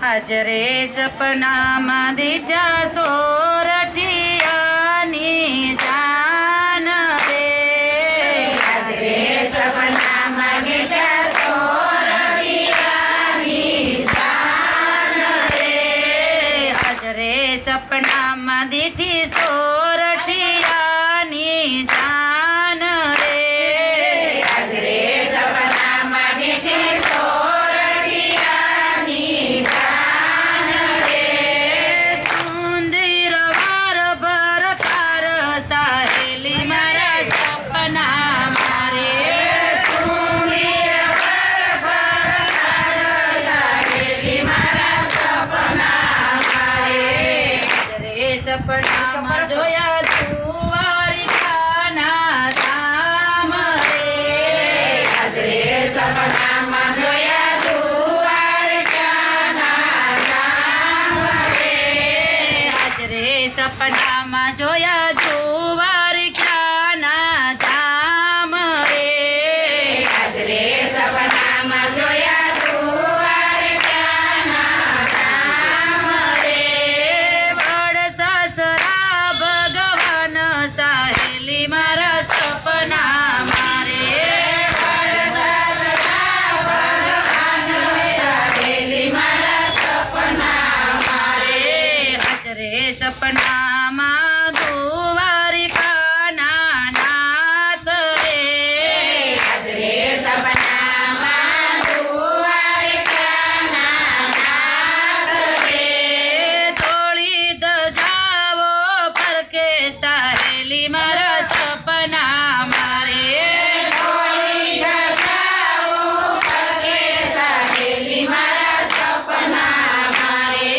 આજરે સપનામાં દીઠા સોરઠિયાની જાન રે આજરે સપનામાં દીઠા સોરઠિયાની જાન રે આજરે સપનામાં દીઠી સોરઠિયાની જાન રે આજરે સપનામાં દીઠી સોરઠિયાની જાન રે સુંદર વાર ભર તાર સાહેલી મારા સપના મારે સુંદર વર ભર સાહેલી મારા સપના મારે આજરે સપનામાં જોયા દ્વારિકાના ધામ રે આજરે સપનામાં જોયા દ્વારકાના ધામ રે આજરે સપનામાં જોયા દ્વારિકાના ધામ રે આજરે સપનામાં જોયા દ્વારકાના ધામ રે વડ સસરા ભગવાન સાહેલી મારા સપના મારે સાહેલી મારા સપના મારે આજરે સપનામાં દ્વારિકાના નાથ રે આજરે સપનામાં દ્વારકાના નાથ રે થોડી ધજાવો ફરકે સાહેલી મારા સપના મારે થોડી ધજાઓ ફરકે સાહેલી મારા સપના મારે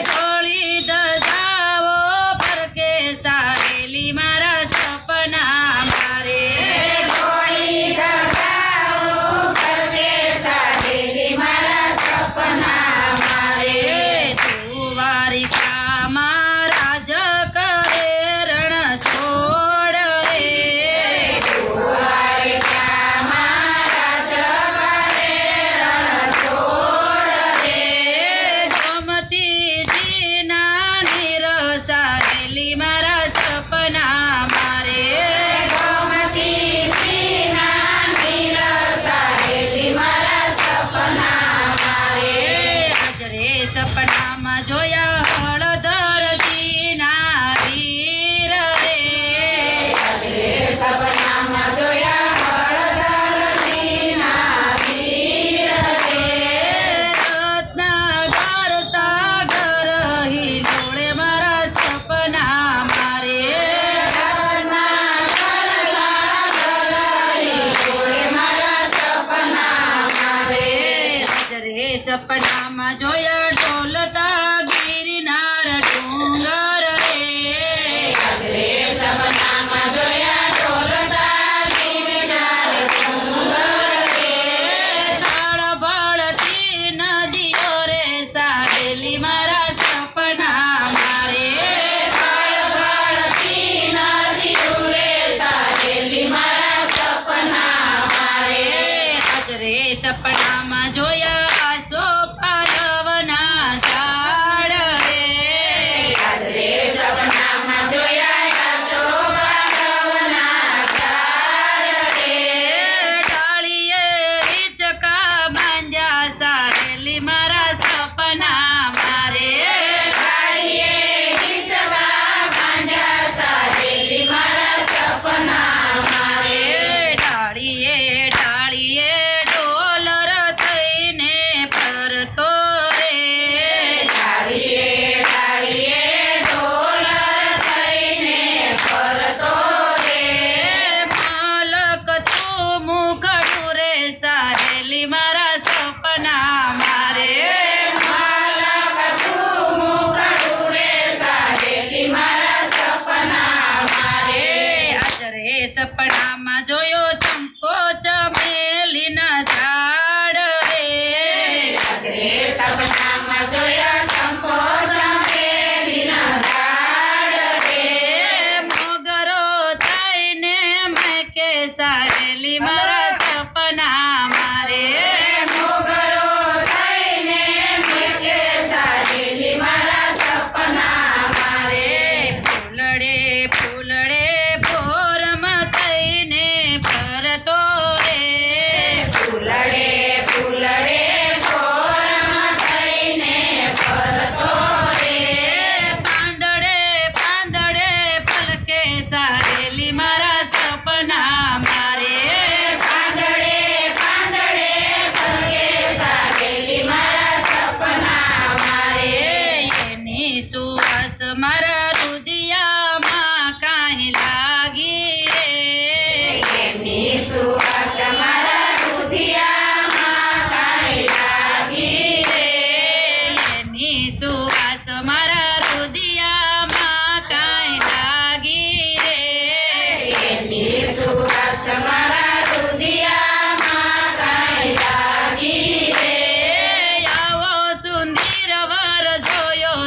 થોડી ધજાવો ફરકે સાહેલી મારા સપના મારે થોડી ધજાઓ ફરકે સાહેલી મારા સપના મારે દ્વારિકામાં રાજ કરે રણ છોડ રે દ્વારકામાં રાજ કરે રણછોડ રે ગોમતીજીના નીર સાહેલી મારા સપના મારે ગોમતીજીના નીર સાહેલી મારા સપના મારે આજરે સપનામાં જોયા હળદરજીના વીર રે આજરે સપનામાં જોયા હળદરજીના વીર રે રત્નાકર સાગર હિલોળે મારા સપના મારે રત્નાકર સાગર હિલોળે મારા સપના મારે આજરે સપનામાં જોયા ઢોલતા ગિરનાર ડુંગર રે આજરે સપનામાં જોયા ઢોલતા ગિરનાર ડુંગર રે તળબળતી નદીઓ રે સાહેલી મારા સપના મારે તળબળતી નદીઓ રે સાહેલી મારા સપના મારે આજરે સપનામાં જોયા આસો પાલવના ઝાડ રે આજરે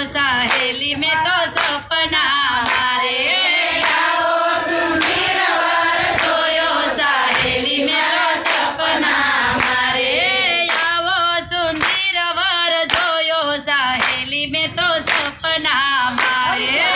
સહેલી મેં તો સપના મારે આવો સુંદર વર જોયો સહેલી મેં તો સપના મારે આવો સુંદર વર જોયો સહેલી મેં તો સપના મારે